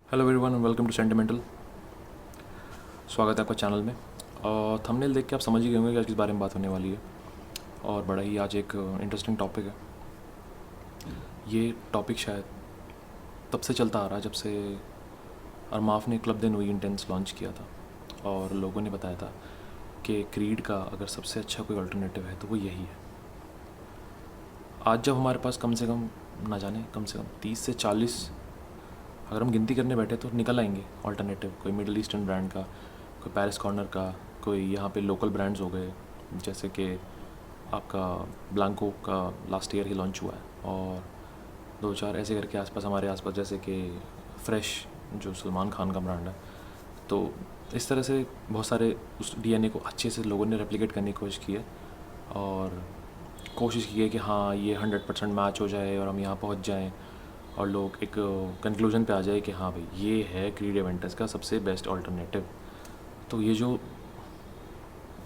Hello everyone and welcome to sentimental. स्वागत है आपका चैनल में। और थंबनेल देख के आप समझ ही गए होंगे कि आज किस बारे में बात होने वाली है। और बड़ा ही आज एक इंटरेस्टिंग टॉपिक है। ये टॉपिक शायद तब से चलता आ रहा है जब से अरमाफ ने क्लब दे नुई इंटेंस लॉन्च किया था और लोगों ने बताया था कि क्रीड का अगर सबसे अच्छा कोई अल्टरनेटिव है तो वो यही है। आज जब हमारे पास कम से कम कम से कम 30 से 40 अगर हम गिनती करने बैठे तो निकल आएंगे अल्टरनेटिव। कोई मिडिल ईस्टर्न ब्रांड का, कोई पेरिस कॉर्नर का, कोई यहाँ पे लोकल ब्रांड्स हो गए जैसे कि आपका ब्लैंको का लास्ट ईयर ही लॉन्च हुआ है, और दो चार ऐसे करके आसपास हमारे आसपास जैसे कि फ्रेश जो सलमान खान का ब्रांड है। तो इस तरह से बहुत सारे उस डीएनए को अच्छे से लोगों ने रेप्लिकेट करने की कोशिश की है और कोशिश की है कि हाँ ये 100% मैच हो जाए और हम यहाँ पहुँच जाएँ और लोग एक कंक्लूजन पे आ जाए कि हाँ भाई ये है क्रीड इवेंटस का सबसे बेस्ट अल्टरनेटिव। तो ये जो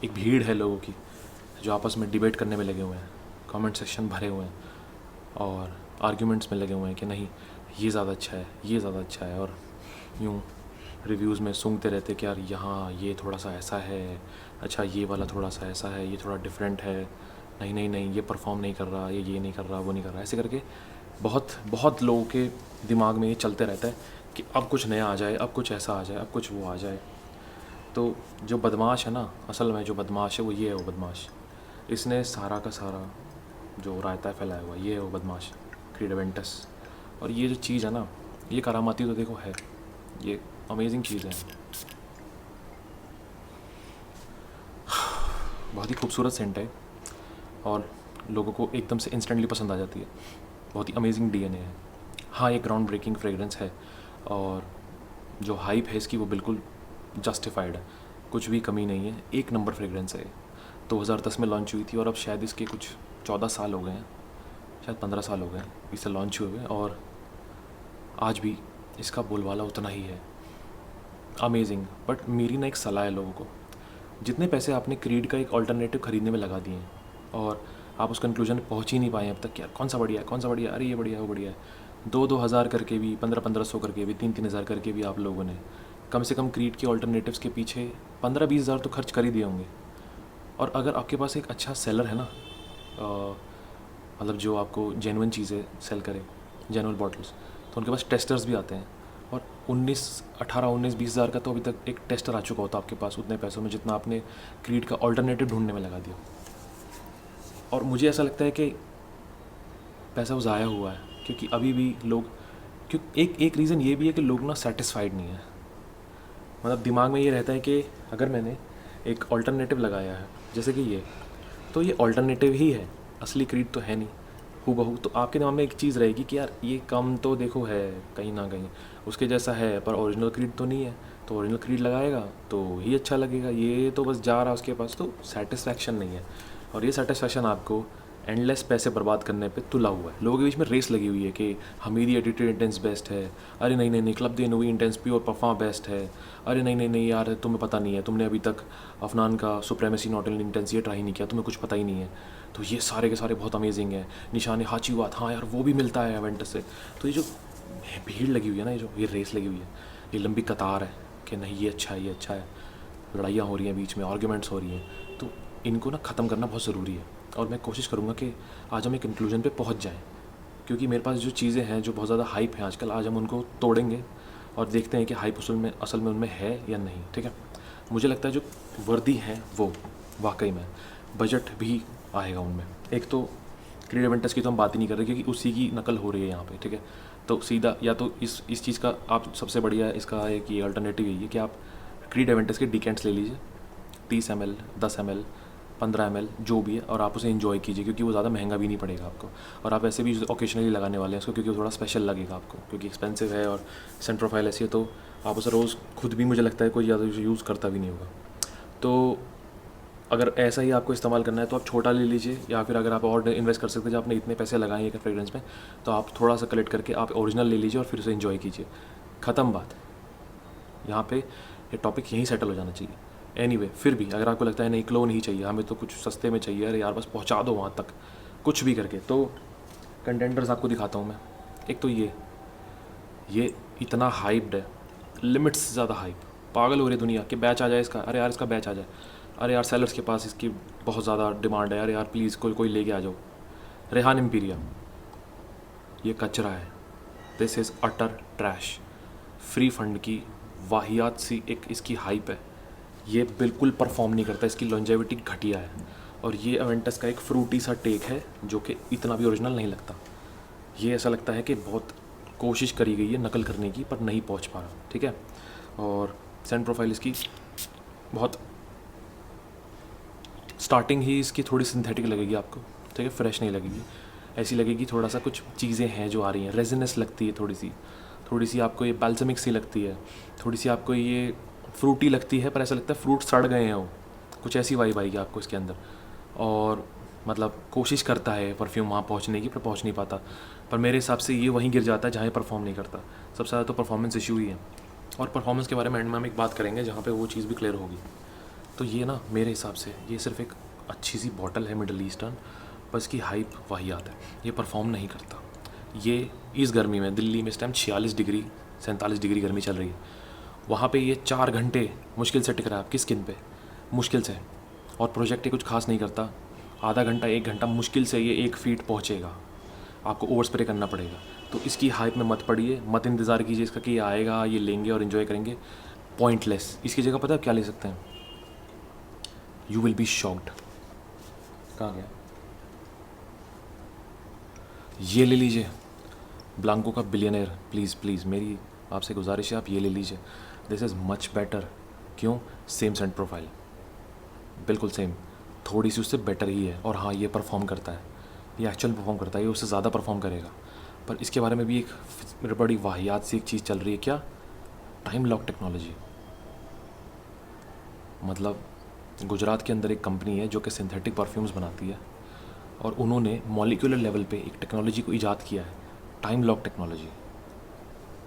एक भीड़ है लोगों की जो आपस में डिबेट करने में लगे हुए हैं, कमेंट सेक्शन भरे हुए हैं और आर्ग्यूमेंट्स में लगे हुए हैं कि नहीं ये ज़्यादा अच्छा है, ये ज़्यादा अच्छा है, और यूँ रिव्यूज़ में सूंघते रहते कि यार यहाँ ये थोड़ा सा ऐसा है, अच्छा ये वाला थोड़ा सा ऐसा है, ये थोड़ा डिफरेंट है, नहीं नहीं नहीं ये परफॉर्म नहीं कर रहा, ये नहीं कर रहा, वो नहीं कर रहा, ऐसे करके बहुत बहुत लोगों के दिमाग में ये चलते रहता है कि अब कुछ नया आ जाए, अब कुछ ऐसा आ जाए, अब कुछ वो आ जाए। तो जो बदमाश है ना, असल में जो बदमाश है वो ये है, वो बदमाश इसने सारा का सारा जो रायता फैलाया हुआ ये है वो बदमाश क्रीड इवेंटस। और ये जो चीज़ है ना, ये करामाती तो देखो है, ये अमेजिंग चीज़ है, बहुत ही खूबसूरत सेंट है और लोगों को एकदम से इंस्टेंटली पसंद आ जाती है। बहुत ही अमेजिंग डीएनए है। हाँ ये ग्राउंड ब्रेकिंग फ्रेगरेंस है और जो हाइप है इसकी वो बिल्कुल जस्टिफाइड है, कुछ भी कमी नहीं है, एक नंबर फ्रेगरेंस है। 2010 में लॉन्च हुई थी और अब शायद इसके कुछ 14 साल हो गए हैं, शायद 15 साल हो गए हैं इसे लॉन्च हुए हुए, और आज भी इसका बोलबाला उतना ही है। अमेजिंग। बट मेरी ना एक सलाह है लोगों को, जितने पैसे आपने क्रीड का एक अल्टरनेटिव ख़रीदने में लगा दिए हैं और आप उस कंक्लूजन पे पहुँच ही नहीं पाए अब तक, यार कौन सा बढ़िया है, कौन सा बढ़िया है, अरे ये बढ़िया है, वो बढ़िया है, 2-2 हज़ार करके भी, 15-1500 करके भी, 3-3 हज़ार करके भी आप लोगों ने कम से कम क्रीड के अल्टरनेटिव्स के पीछे 15-20 हज़ार तो खर्च कर ही दिए होंगे। और अगर आपके पास एक अच्छा सेलर है ना, मतलब जो आपको जेन्युइन चीज़ें सेल करे, जेन्युइन बॉटल्स, तो उनके पास टेस्टर्स भी आते हैं। और 19-20 हज़ार का तो अभी तक एक टेस्टर आ चुका होता आपके पास उतने पैसों में जितना आपने क्रीड का अल्टरनेटिव ढूंढने में लगा दिया। और मुझे ऐसा लगता है कि पैसा वो ज़ाया हुआ है, क्योंकि अभी भी लोग, क्योंकि एक एक रीज़न ये भी है कि लोग ना सेटिस्फाइड नहीं है। मतलब दिमाग में ये रहता है कि अगर मैंने एक अल्टरनेटिव लगाया है जैसे कि ये, तो ये अल्टरनेटिव ही है, असली क्रीड तो है नहीं हूबहू। तो आपके दिमाग में एक चीज़ रहेगी कि यार ये कम तो देखो है कहीं ना कहीं उसके जैसा है, पर ओरिजिनल क्रीड तो नहीं है, तो ओरिजिनल क्रीड लगाएगा तो ही अच्छा लगेगा, ये तो बस जा रहा है उसके पास, तो सेटिस्फैक्शन नहीं है। और ये सेटिस्फैक्शन आपको एंडलेस पैसे बर्बाद करने पे तुला हुआ है। लोगों के बीच में रेस लगी हुई है कि हमीदी एडिटेड इंटेंस बेस्ट है, अरे नहीं नहीं नहीं क्लब दे नुई इंटेंस प्योर परफॉर्म बेस्ट है, अरे नहीं नहीं नहीं यार तुम्हें पता नहीं है, तुमने अभी तक अफनान का सुप्रेमेसी नॉट इन इंटेंस ये ट्राई नहीं किया, तुम्हें कुछ पता ही नहीं है। तो ये सारे के सारे बहुत अमेजिंग है। निशान हाची हुआ हाँ यार वो भी मिलता है एवेंटस से। तो ये जो भीड़ लगी हुई है ना, ये रेस लगी हुई है, ये लंबी कतार है कि नहीं ये अच्छा है, ये अच्छा है, लड़ाइयाँ हो रही हैं बीच में, आर्ग्यूमेंट्स हो रही हैं, तो इनको ना ख़त्म करना बहुत ज़रूरी है। और मैं कोशिश करूँगा कि आज हम एक कंक्लूजन पे पहुँच जाएँ, क्योंकि मेरे पास जो चीज़ें हैं जो बहुत ज़्यादा हाइप हैं आजकल, आज हम उनको तोड़ेंगे और देखते हैं कि हाइप असल में उनमें है या नहीं। ठीक है, मुझे लगता है जो वर्दी है वो वाकई में बजट भी आएगा उनमें। एक तो क्रीड इवेंटस की तो हम बात ही नहीं कर रहे क्योंकि उसी की नकल हो रही है यहाँ पे। ठीक है, तो सीधा या तो इस चीज़ का आप सबसे बढ़िया इसका है कि अल्टरनेटिव यही है कि आप क्रीड इवेंटस के डिकेंट्स ले लीजिए, 30 ml, 10 ml, 15 ml जो भी है, और आप उसे इन्जॉय कीजिए क्योंकि वो ज़्यादा महंगा भी नहीं पड़ेगा आपको। और आप ऐसे भी ओकेशनली लगाने वाले हैं उसको क्योंकि वो थोड़ा स्पेशल लगेगा आपको, क्योंकि एक्सपेंसिव है और सेंट प्रोफाइल ऐसी है, तो आप उसे रोज़ खुद भी मुझे लगता है कोई ज़्यादा यूज़ करता भी नहीं होगा। तो अगर ऐसा ही आपको इस्तेमाल करना है तो आप छोटा ले लीजिए, या फिर अगर आप और इन्वेस्ट कर सकते हैं, जब आपने इतने पैसे लगाए एक फ्रेग्रेंस में, तो आप थोड़ा सा कलेक्ट करके आप ओरिजिनल ले लीजिए और फिर उसे इन्जॉय कीजिए। ख़त्म बात। यहाँ पे ये टॉपिक यहीं सेटल हो जाना चाहिए। एनीवे फिर भी अगर आपको लगता है नहीं क्लोन ही चाहिए, हमें तो कुछ सस्ते में चाहिए, अरे यार बस पहुँचा दो वहाँ तक कुछ भी करके, तो कंटेंडर्स आपको दिखाता हूँ मैं। एक तो ये इतना हाइप्ड है, लिमिट्स से ज़्यादा हाइप, पागल हो रही दुनिया कि बैच आ जाए इसका, अरे यार इसका बैच आ जाए, अरे यार सेलर्स के पास इसकी बहुत ज़्यादा डिमांड है, अरे यार प्लीज़ कोई कोई लेके आ जाओ। रेहान एम्पीरिया, ये कचरा है, this is utter trash, free fund की वाहियात सी एक इसकी हाइप है, ये बिल्कुल परफॉर्म नहीं करता, इसकी लॉन्जेविटी घटिया है, और ये एवेंटस का एक फ्रूटी सा टेक है जो कि इतना भी ओरिजिनल नहीं लगता। ये ऐसा लगता है कि बहुत कोशिश करी गई है नकल करने की पर नहीं पहुंच पा रहा, ठीक है। और सेंट प्रोफाइल इसकी बहुत स्टार्टिंग ही इसकी थोड़ी सिंथेटिक लगेगी आपको, ठीक है, फ्रेश नहीं लगेगी, ऐसी लगेगी थोड़ा सा कुछ चीज़ें हैं जो आ रही हैं, रेजिनस लगती है थोड़ी सी आपको ये बैल्समिक सी लगती है, थोड़ी सी आपको ये फ्रूटी लगती है, पर ऐसा लगता है फ्रूट सड़ गए हैं वो, कुछ ऐसी वाइब आएगी आपको इसके अंदर। और मतलब कोशिश करता है परफ्यूम वहाँ पहुँचने की पर पहुँच नहीं पाता, पर मेरे हिसाब से ये वहीं गिर जाता है जहाँ परफॉर्म नहीं करता। सबसे ज़्यादा तो परफॉर्मेंस इशू ही है, और परफॉर्मेंस के बारे में एंड में हम एक बात करेंगे जहाँ पे वो चीज़ भी क्लियर होगी। तो ये ना मेरे हिसाब से ये सिर्फ एक अच्छी सी बॉटल है मिडल ईस्टर्न, पर इसकी हाइप वाहियात है, ये परफॉर्म नहीं करता। ये इस गर्मी में दिल्ली में इस टाइम 46 डिग्री 47 डिग्री गर्मी चल रही है, वहाँ पे ये 4 घंटे मुश्किल से टिक रहा है आपकी स्किन पे, मुश्किल से, और प्रोजेक्ट ये कुछ खास नहीं करता, आधा घंटा 1 घंटा मुश्किल से ये 1 फीट पहुँचेगा, आपको ओवर स्प्रे करना पड़ेगा। तो इसकी हाइप में मत पड़िए, मत इंतज़ार कीजिए इसका कि ये आएगा ये लेंगे और इन्जॉय करेंगे, पॉइंटलेस। इसकी जगह पता है क्या ले सकते हैं, यू विल बी शॉक्ड। कहाँ गया, ये ले लीजिए, ब्लांको का बिलियनर, प्लीज़ प्लीज़ मेरी आपसे गुजारिश है, आप ये ले लीजिए, दिस इज़ मच बेटर। क्यों, सेम सेंट प्रोफाइल, बिल्कुल सेम, थोड़ी सी उससे बेटर ही है, और हाँ ये परफॉर्म करता है, ये एक्चुअल परफॉर्म करता है, ये उससे ज़्यादा परफॉर्म करेगा। पर इसके बारे में भी एक बड़ी वाहियात सी एक चीज़ चल रही है, क्या, टाइम लॉक टेक्नोलॉजी। मतलब गुजरात के अंदर एक कंपनी है जो कि सिंथेटिक परफ्यूम्स बनाती है, और उन्होंने मॉलिक्यूलर लेवल पे एक टेक्नोलॉजी को ईजाद किया है, टाइम लॉक टेक्नोलॉजी।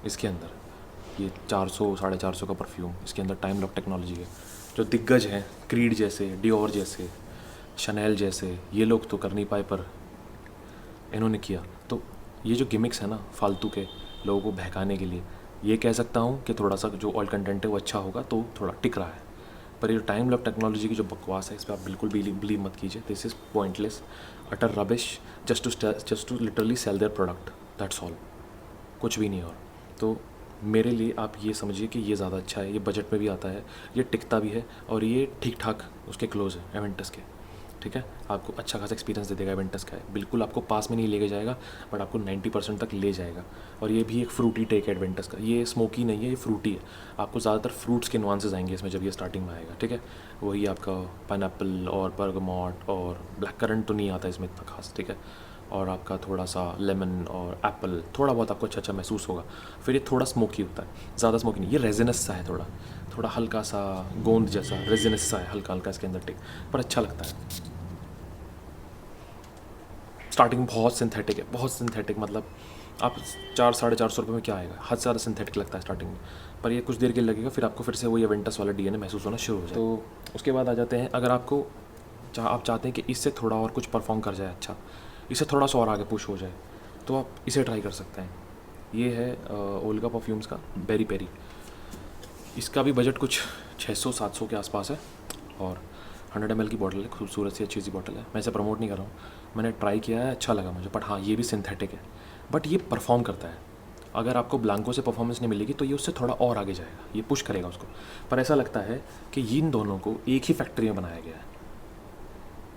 इसके अंदर ये 400 450 का परफ्यूम, इसके अंदर टाइम लॉक टेक्नोलॉजी है। जो दिग्गज हैं, क्रीड जैसे, डियोर जैसे, शनेल जैसे, ये लोग तो कर नहीं पाए, पर इन्होंने किया। तो ये जो गिमिक्स है ना फालतू के लोगों को बहकाने के लिए, ये कह सकता हूँ कि थोड़ा सा जो ऑयल कंटेंट है वो अच्छा होगा तो थोड़ा टिक रहा है, पर ये टाइम लॉक टेक्नोलॉजी की जो बकवास है इस पर आप बिल्कुल बिलीव मत कीजिए, this is pointless, utter rubbish, just to literally sell their product, that's all, कुछ भी नहीं। और तो मेरे लिए आप ये समझिए कि ये ज़्यादा अच्छा है, ये बजट में भी आता है, ये टिकता भी है, और ये ठीक ठाक उसके क्लोज है एवेंटस के, ठीक है, आपको अच्छा खासा एक्सपीरियंस दे देगा एवेंटस का है, बिल्कुल आपको पास में नहीं लेके जाएगा, बट आपको 90% तक ले जाएगा। और ये भी एक फ्रूटी टेक है एवेंटस का, ये स्मोकी नहीं है, ये फ्रूटी है, आपको ज़्यादातर फ्रूट्स के नुआंसेस आएंगे इसमें जब ये स्टार्टिंग में आएगा, ठीक है, वही आपका पाइनएप्पल और बर्गमॉट और ब्लैक करंट तो नहीं आता इसमें इतना खास, ठीक है, और आपका थोड़ा सा लेमन और एप्पल, थोड़ा बहुत आपको अच्छा अच्छा महसूस होगा। फिर ये थोड़ा स्मोकी होता है, ज़्यादा स्मोकी नहीं, ये रेजिनस सा है, थोड़ा थोड़ा हल्का सा गोंद जैसा रेजिनस सा है, हल्का हल्का इसके अंदर टिक, पर अच्छा लगता है। स्टार्टिंग बहुत सिंथेटिक है, बहुत सिंथेटिक, मतलब आप 400-450 रुपये में क्या आएगा, हद से ज़्यादा सिंथेटिक लगता है स्टार्टिंग में, पर ये कुछ देर के लिए लगेगा, फिर आपको फिर से वही एवेंटस वाला डीएनए महसूस होना शुरू हो जाए। तो उसके बाद आ जाते हैं, अगर आपको आप चाहते हैं कि इससे थोड़ा और कुछ परफॉर्म कर जाए अच्छा, इससे थोड़ा सा और आगे पुश हो जाए, तो आप इसे ट्राई कर सकते हैं। ये है ओल्गा परफ्यूम्स का बेरी पेरी, इसका भी बजट कुछ 600-700 के आसपास है, और 100 ml की बॉटल है, खूबसूरत सी अच्छी सी बॉटल है। मैं इसे प्रमोट नहीं कर रहा हूँ, मैंने ट्राई किया है, अच्छा लगा मुझे, बट हाँ ये भी सिंथेटिक है, बट ये परफॉर्म करता है। अगर आपको ब्लांको से परफॉर्मेंस नहीं मिलेगी तो ये उससे थोड़ा और आगे जाएगा, ये पुश करेगा उसको, पर ऐसा लगता है कि इन दोनों को एक ही फैक्ट्री में बनाया गया है,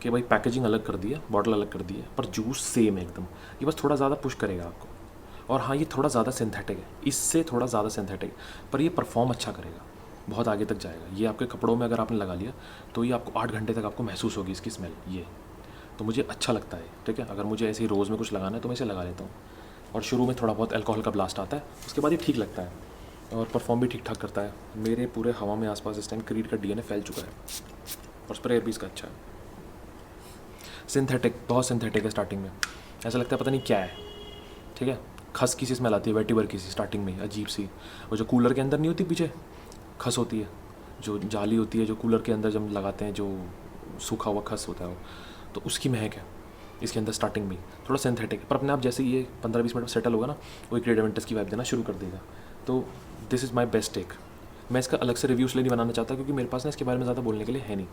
कि भाई पैकेजिंग अलग कर दी है, बॉटल अलग कर दी है, पर जूस सेम है एकदम, ये बस थोड़ा ज़्यादा पुश करेगा आपको। और हाँ ये थोड़ा ज़्यादा सिंथेटिक है, इससे थोड़ा ज़्यादा सिंथेटिक, पर ये परफॉर्म अच्छा करेगा, बहुत आगे तक जाएगा। ये आपके कपड़ों में अगर आपने लगा लिया तो ये आपको 8 घंटे तक आपको महसूस होगी इसकी स्मेल, ये तो मुझे अच्छा लगता है, ठीक है। अगर मुझे ऐसे ही रोज़ में कुछ लगाना है तो मैं इसे लगा लेता हूँ, और शुरू में थोड़ा बहुत अल्कोहल का ब्लास्ट आता है, उसके बाद ये ठीक लगता है, और परफॉर्म भी ठीक ठाक करता है। मेरे पूरे हवा में आसपास इस टाइम क्रीड का डीएनए फैल चुका है, और स्प्रे भी इसका अच्छा है। सिंथेटिक, बहुत सिंथेटिक है स्टार्टिंग में, ऐसा लगता है पता नहीं क्या है, ठीक है। खस की सी स्मेल आती है, वेटिवर की सी स्टार्टिंग में, अजीब सी, वो जो कूलर के अंदर नहीं होती पीछे खस होती है, जो जाली होती है जो कूलर के अंदर जब लगाते हैं, जो सूखा हुआ खस होता है वो, तो उसकी महक है इसके अंदर स्टार्टिंग में, थोड़ा सिंथेटिक, पर अपने आप जैसे ये 15-20 मिनट में सेटल होगा ना, वो एक रेड एवेंटस की वाइब देना शुरू कर देगा, तो this is my best take. मैं इसका अलग से रिव्यू इसलिए नहीं बनाना चाहता क्योंकि मेरे पास ना इसके बारे में ज़्यादा बोलने के लिए है नहीं।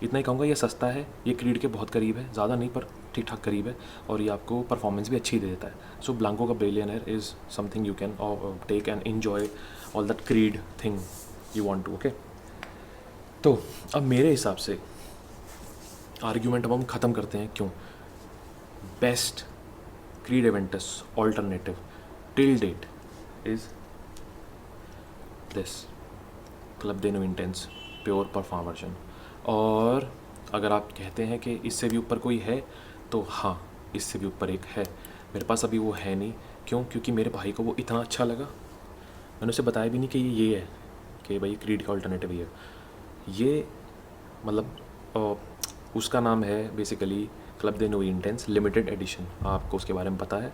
इतना ही कहूँगा, ये सस्ता है, ये क्रीड के बहुत करीब है, ज़्यादा नहीं पर ठीक ठाक करीब है, और ये आपको परफॉर्मेंस भी अच्छी दे देता है। सो ब्लांको का billionaire is something you can take and enjoy all that Creed thing you want to. Okay, तो अब मेरे हिसाब से आर्ग्यूमेंट अब हम ख़त्म करते हैं। क्यों? Best creed Aventus alternative till that is this club they know intense pure perform version. और अगर आप कहते हैं कि इससे भी ऊपर कोई है, तो हाँ, इससे भी ऊपर एक है। मेरे पास अभी वो है नहीं। क्यों? क्योंकि मेरे भाई को वो इतना अच्छा लगा, मैंने उसे बताया भी नहीं कि ये है कि भाई क्रीड का अल्टरनेटिव ये है। ये मतलब उसका नाम है basically club they know intense limited addition. आपको उसके बारे में पता है,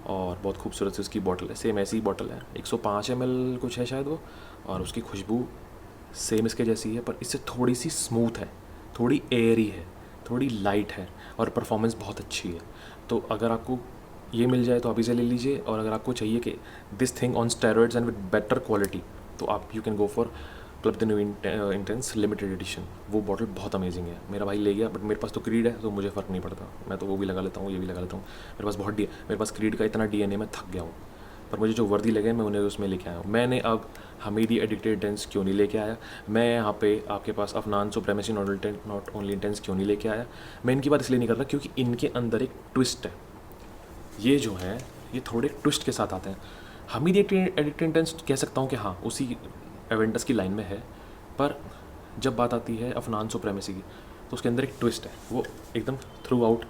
और बहुत खूबसूरत सी उसकी बॉटल है, सेम ऐसी ही बॉटल है, 105 ml कुछ है शायद वो, और उसकी खुशबू सेम इसके जैसी है, पर इससे थोड़ी सी स्मूथ है, थोड़ी एयरी है, थोड़ी लाइट है, और परफॉर्मेंस बहुत अच्छी है। तो अगर आपको ये मिल जाए तो आप इसे ले लीजिए, और अगर आपको चाहिए कि this thing on steroids and with better quality, तो आप you can go for club the new intense limited edition. वो बॉटल बहुत अमेजिंग है। मेरा भाई ले गया, बट मेरे पास तो क्रीड है तो मुझे फ़र्क नहीं पड़ता, मैं तो वो भी लगा लेता हूँ, ये भी लगा लेता हूँ। मेरे पास बहुत मेरे पास क्रीड का इतना DNA मैं थक गया हूँ, पर मुझे जो वर्दी लगे मैं उन्हें उसमें लेके आया हूँ। मैंने अब हमीदी एडिक्टेड इंटेंस क्यों नहीं लेके आया, मैं यहाँ पे आपके पास Afnan supremacy not only intense क्यों नहीं लेके आया। मैं इनकी बात इसलिए नहीं कर रहा क्योंकि इनके अंदर एक ट्विस्ट है। ये जो है ये थोड़े ट्विस्ट के साथ आते हैं। हमीदी एडिक्टेड इंटेंस कह सकता हूँ कि हाँ उसी एवेंटस की लाइन में है, पर जब बात आती है अफनान सुप्रेमेसी की तो उसके अंदर एक ट्विस्ट है। वो एकदम थ्रू आउट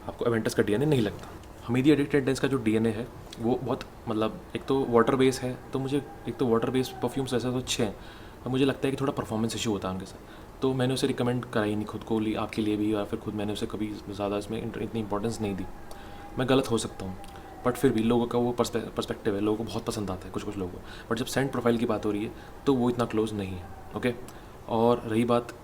आपको एवेंटस का DNA नहीं लगता। हमीदी एडिक्टेड इंटेंस का जो DNA है वो बहुत मतलब एक तो वाटर बेस है, तो मुझे एक तो वाटर बेस परफ्यूम्स ऐसे तो अच्छे हैं, और मुझे लगता है कि थोड़ा परफॉर्मेंस इशू होता है उनके साथ, तो मैंने उसे रिकमेंड करा ही नहीं खुद को, ली आपके लिए भी, या फिर खुद मैंने उसे कभी ज़्यादा इसमें इतनी इंपॉर्टेंस नहीं दी। मैं गलत हो सकता हूँ, बट फिर भी लोगों का वो पर्सपेक्टिव है, लोगों को बहुत पसंद आता है कुछ लोगों को, बट जब सेंट प्रोफाइल की बात हो रही है तो वो इतना क्लोज नहीं है। ओके, और रही बात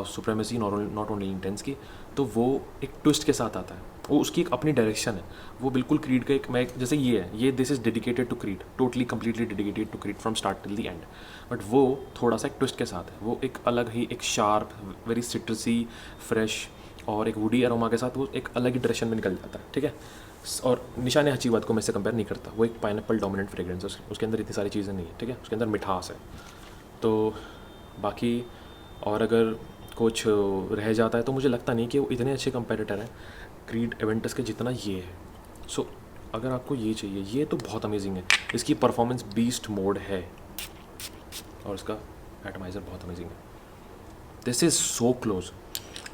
सुप्रेमेसी नॉट ओनली इंटेंस की, तो वो एक ट्विस्ट के साथ आता है, वो उसकी एक अपनी डायरेक्शन है। वो बिल्कुल क्रीड का एक मैं जैसे ये है, ये this is dedicated to Creed, totally completely dedicated to Creed from start till the end, but वो थोड़ा सा एक ट्विस्ट के साथ है। वो एक अलग ही एक शार्प वेरी सिट्रसी फ्रेश और एक वुडी अरोमा के साथ वो एक अलग ही डायरेक्शन में निकल जाता है। ठीक है, और निशान हचीवत को मैं इससे कंपेयर नहीं करता, वो एक पाइनएप्पल डोमिनेंट फ्रेग्रेंस है, उसके अंदर इतनी सारी चीज़ें नहीं है। ठीक है, उसके अंदर मिठास है। तो बाकी और अगर कुछ रह जाता है तो मुझे लगता नहीं कि वो इतने अच्छे कंपेरेटर हैं क्रीड एवेंटस के जितना ये है। सो अगर आपको ये चाहिए, ये तो बहुत अमेजिंग है, इसकी परफॉर्मेंस बीस्ट मोड है, और इसका एटमाइज़र बहुत अमेजिंग है। This is so close,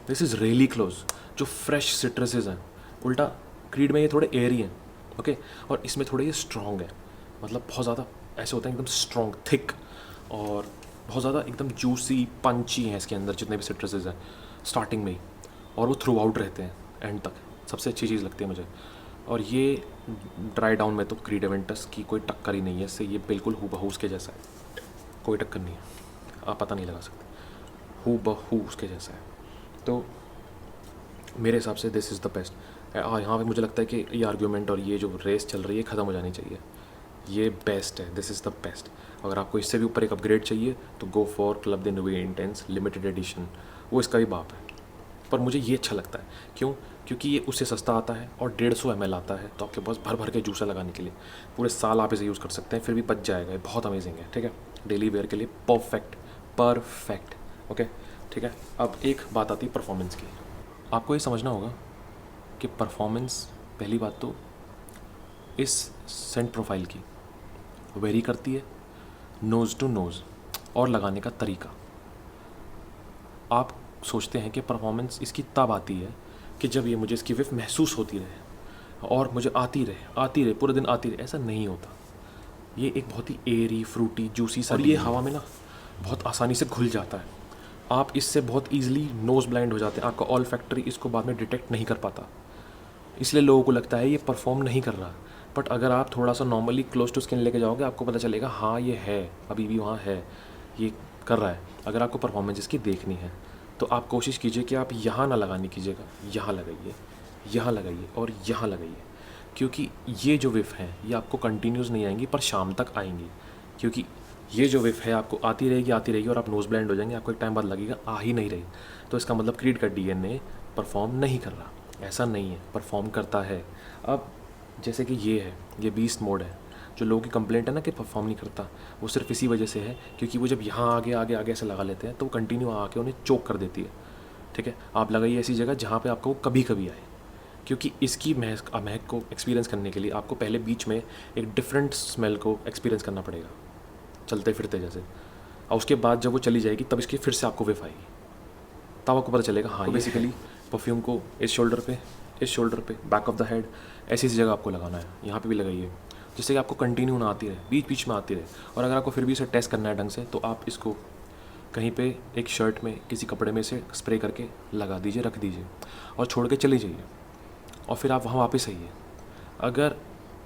this is really close. जो फ्रेश सिट्रसेस हैं, उल्टा क्रीड में ये थोड़े एयरी हैं, ओके, और इसमें थोड़े ये स्ट्रॉन्ग है, मतलब बहुत ज़्यादा ऐसे होते हैं एकदम स्ट्रॉन्ग थिक, और बहुत ज़्यादा एकदम जूसी पंची हैं इसके अंदर जितने भी सिट्रसेस हैं स्टार्टिंग में ही, और वो थ्रू आउट रहते हैं एंड तक। सबसे अच्छी चीज़ लगती है मुझे। और ये ड्राई डाउन में तो क्रीड एवेंटस की कोई टक्कर ही नहीं है इससे, ये बिल्कुल हूबहू उसके जैसा है, कोई टक्कर नहीं है, आप पता नहीं लगा सकते, हूबहू उसके जैसा है। तो मेरे हिसाब से दिस इज़ द बेस्ट। यहाँ पे मुझे लगता है कि ये आर्ग्यूमेंट और ये जो रेस चल रही है ख़त्म हो जानी चाहिए। ये बेस्ट है, दिस इज़ द बेस्ट। अगर आपको इससे भी ऊपर एक अपग्रेड चाहिए तो go for club the new intense limited edition, वो इसका भी बाप है, पर मुझे ये अच्छा लगता है। क्यों? क्योंकि ये उससे सस्ता आता है और 150 ml आता है, तो आपके पास भर भर के जूसा लगाने के लिए पूरे साल आप इसे यूज़ कर सकते हैं, फिर भी बच जाएगा। ये बहुत अमेजिंग है। ठीक है, डेली वेयर के लिए परफेक्ट परफेक्ट। ओके, ठीक है। अब एक बात आती है परफॉर्मेंस की। आपको ये समझना होगा कि परफॉर्मेंस पहली बात तो इस सेंट प्रोफाइल की वेरी करती है नोज़ टू नोज़, और लगाने का तरीका। आप सोचते हैं कि परफॉर्मेंस इसकी तब आती है कि जब ये मुझे इसकी विफ महसूस होती रहे और मुझे आती रहे पूरे दिन आती रहे, ऐसा नहीं होता। ये एक बहुत ही एयरी फ्रूटी जूसी सा, और ये हवा में ना बहुत आसानी से घुल जाता है। आप इससे बहुत ईजिली नोज़ ब्लाइंड हो जाते हैं, आपका ऑल फैक्ट्री इसको बाद में डिटेक्ट नहीं कर पाता, इसलिए लोगों को लगता है ये परफॉर्म नहीं कर रहा। बट अगर आप थोड़ा सा नॉर्मली क्लोज टू स्किन लेके जाओगे, आपको पता चलेगा हाँ ये है, अभी भी वहाँ है, ये कर रहा है। अगर आपको परफॉर्मेंस इसकी देखनी है तो आप कोशिश कीजिए कि आप यहाँ ना लगाने कीजिएगा, यहाँ लगाइए, यहाँ लगाइए और यहाँ लगाइए। क्योंकि ये जो विफ हैं ये आपको कंटिन्यूस नहीं आएंगी पर शाम तक आएंगी, क्योंकि ये जो विफ है आपको आती रहेगी और आप नोज ब्लाइंड हो जाएंगे, आपको एक टाइम बाद लगेगा आ ही नहीं रही। तो इसका मतलब क्रीड का डीएनए परफॉर्म नहीं कर रहा। ऐसा नहीं है, परफॉर्म करता है। अब जैसे कि ये है, ये बीस्ट मोड है, जो लोगों की कंप्लेंट है ना कि परफॉर्म नहीं करता, वो सिर्फ इसी वजह से है क्योंकि वो जब यहाँ आगे आगे आगे ऐसे लगा लेते हैं तो वो कंटिन्यू आके उन्हें चोक कर देती है। ठीक है, आप लगाइए ऐसी जगह जहाँ पे आपको कभी कभी आए, क्योंकि इसकी महक को एक्सपीरियंस करने के लिए आपको पहले बीच में एक डिफरेंट स्मेल को एक्सपीरियंस करना पड़ेगा चलते फिरते जैसे, और उसके बाद जब वो चली जाएगी तब इसकी फिर से आपको विफ आएगी, तब आपको पता चलेगा हाँ। बेसिकली परफ्यूम को इस शोल्डर पे बैक ऑफ द हेड ऐसी जगह आपको लगाना है, यहाँ पे भी लगाइए, जिससे कि आपको कंटिन्यू ना आती रहे, बीच बीच में आती रहे। और अगर आपको फिर भी इसे टेस्ट करना है ढंग से तो आप इसको कहीं पे एक शर्ट में किसी कपड़े में से स्प्रे करके लगा दीजिए, रख दीजिए और छोड़ के चली जाइए, और फिर आप वहाँ वापस आइए। अगर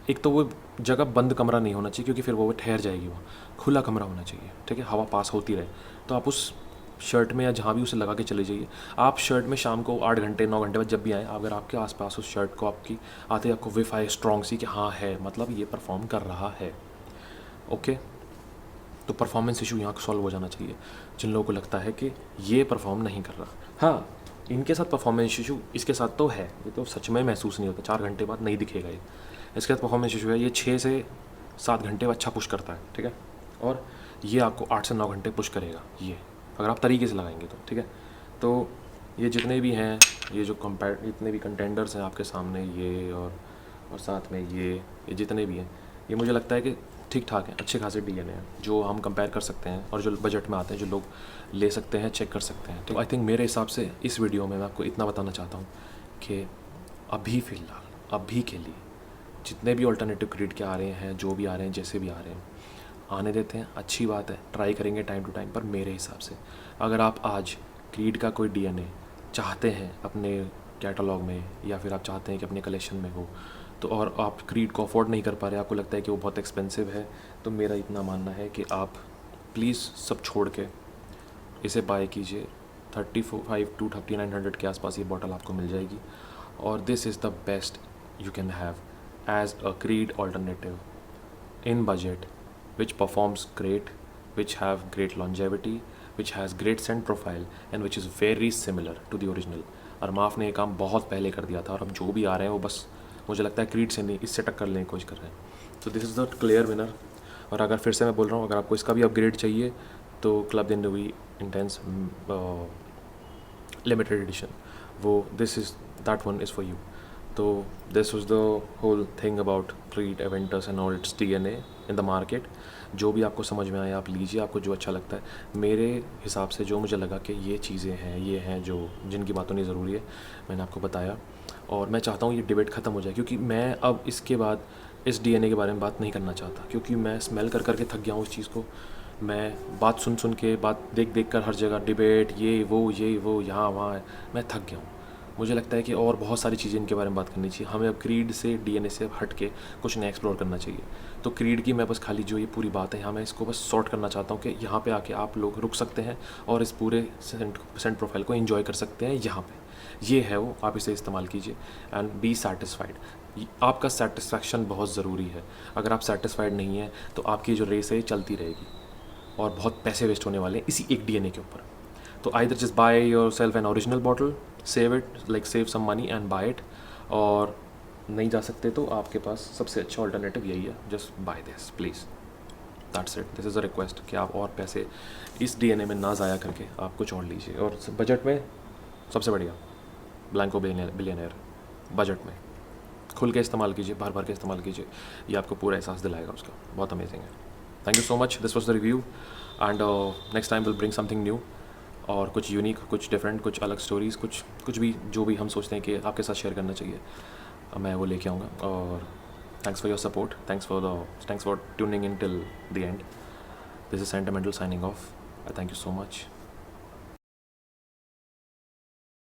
एक तो वो जगह बंद कमरा नहीं होना चाहिए क्योंकि फिर वो ठहर जाएगी, वहाँ खुला कमरा होना चाहिए, ठीक है, हवा पास होती रहे। तो आप उस शर्ट में या जहाँ भी उसे लगा के चले जाइए। आप शर्ट में शाम को 8 घंटे 9 घंटे बाद जब भी आएँ, अगर आपके आसपास उस शर्ट को आपकी आते आपको विफ आए स्ट्रॉन्ग सी कि हाँ है, मतलब ये परफॉर्म कर रहा है। ओके, तो परफॉर्मेंस इशू यहाँ सॉल्व हो जाना चाहिए जिन लोगों को लगता है कि ये परफॉर्म नहीं कर रहा। हाँ, इनके साथ परफॉर्मेंस इशू इसके साथ तो है, ये तो सच में महसूस नहीं होता, 4 घंटे बाद नहीं दिखेगा ये। इसके साथ परफॉर्मेंस इशू है, ये 6 से 7 घंटे अच्छा पुश करता है, ठीक है, और ये आपको 8 से 9 घंटे पुश करेगा ये, अगर आप तरीके से लगाएंगे तो, ठीक है। तो ये जितने भी हैं, ये जो जितने भी कंटेंडर्स हैं आपके सामने, ये और साथ में ये जितने भी हैं, ये मुझे लगता है कि ठीक ठाक है, अच्छे खासे डीएनए हैं जो हम कंपेयर कर सकते हैं और जो बजट में आते हैं, जो लोग ले सकते हैं, चेक कर सकते हैं। तो आई थिंक मेरे हिसाब से इस वीडियो में मैं आपको इतना बताना चाहता हूँ कि अभी फ़िलहाल अभी के लिए जितने भी ऑल्टरनेटिव क्रीड के आ रहे हैं, जो भी आ रहे हैं, जैसे भी आ रहे हैं, आने देते हैं, अच्छी बात है, ट्राई करेंगे टाइम टू टाइम। पर मेरे हिसाब से अगर आप आज क्रीड का कोई डीएनए चाहते हैं अपने कैटलॉग में, या फिर आप चाहते हैं कि अपने कलेक्शन में हो, तो और आप क्रीड को अफोर्ड नहीं कर पा रहे, आपको लगता है कि वो बहुत एक्सपेंसिव है, तो मेरा इतना मानना है कि आप प्लीज़ सब छोड़ के इसे बाय कीजिए। 35 to 3900 के आसपास ये बॉटल आपको मिल जाएगी, और this is the best you can have as a Creed alternative in budget, which performs great, which have great longevity, which has great scent profile and which is very similar to the original। अरमाफ ने ये काम बहुत पहले कर दिया था, और अब जो भी आ रहे हैं वो बस मुझे लगता है क्रीड से नहीं, इससे टक्कर लेने की कोशिश कर रहे हैं। तो this is the clear winner. और अगर फिर से मैं बोल रहा हूँ, अगर आपको इसका भी अपग्रेड चाहिए तो club de Nuit intense limited edition, वो this is that one is for you. तो this was the whole thing about Creed Aventus and all its DNA in the market. जो भी आपको समझ में आया आप लीजिए, आपको जो अच्छा लगता है। मेरे हिसाब से जो मुझे लगा कि ये चीज़ें हैं, ये हैं जो जिनकी बात होनी ज़रूरी है, मैंने आपको बताया। और मैं चाहता हूँ ये डिबेट ख़त्म हो जाए, क्योंकि मैं अब इसके बाद इस डीएनए के बारे में बात नहीं करना चाहता, क्योंकि मैं स्मेल कर करके थक गया हूँ उस चीज़ को। मैं बात सुन सुन के, बात देख देख कर हर जगह डिबेट, ये वो यहाँ वहाँ, मैं थक गया हूँ। मुझे लगता है कि और बहुत सारी चीज़ें इनके बारे में बात करनी चाहिए। हमें अब क्रीड से, डीएनए से हट के कुछ नया एक्सप्लोर करना चाहिए। तो क्रीड की मैं बस खाली जो ये पूरी बात है यहाँ मैं इसको बस सॉर्ट करना चाहता हूँ कि यहाँ पे आके आप लोग रुक सकते हैं और इस पूरे सेंट प्रोफाइल को एंजॉय कर सकते हैं। यहाँ पे ये है वो, आप इसे इस्तेमाल कीजिए एंड बी सेटिस्फाइड। आपका सेटिस्फैक्शन बहुत ज़रूरी है। अगर आप सेटिस्फाइड नहीं हैं तो आपकी जो रेस है चलती रहेगी और बहुत पैसे वेस्ट होने वाले हैं इसी एक डीएनए के ऊपर। तो either just buy yourself an original bottle, save it, like save some money and buy it, और नहीं जा सकते तो आपके पास सबसे अच्छा ऑल्टरनेटिव यही है, just by this please, that's it. This is a request कि आप और पैसे इस डीएनए में ना ज़ाया करके आप कुछ और लीजिए। और बजट में सबसे बढ़िया ब्लैंको बिलियनेयर, बजट में खुल के इस्तेमाल कीजिए, भर भर के इस्तेमाल कीजिए, ये आपको पूरा एहसास दिलाएगा उसका। बहुत अमेजिंग है। Thank you so much, this was the review and next time will bring something new, और कुछ यूनिक, कुछ डिफरेंट, कुछ अलग स्टोरीज़, कुछ भी जो भी हम सोचते हैं कि आपके साथ शेयर करना चाहिए, मैं वो लेके आऊँगा। और thanks for your support, thanks for tuning in till the and. This is sentimental signing off. Thank you so much.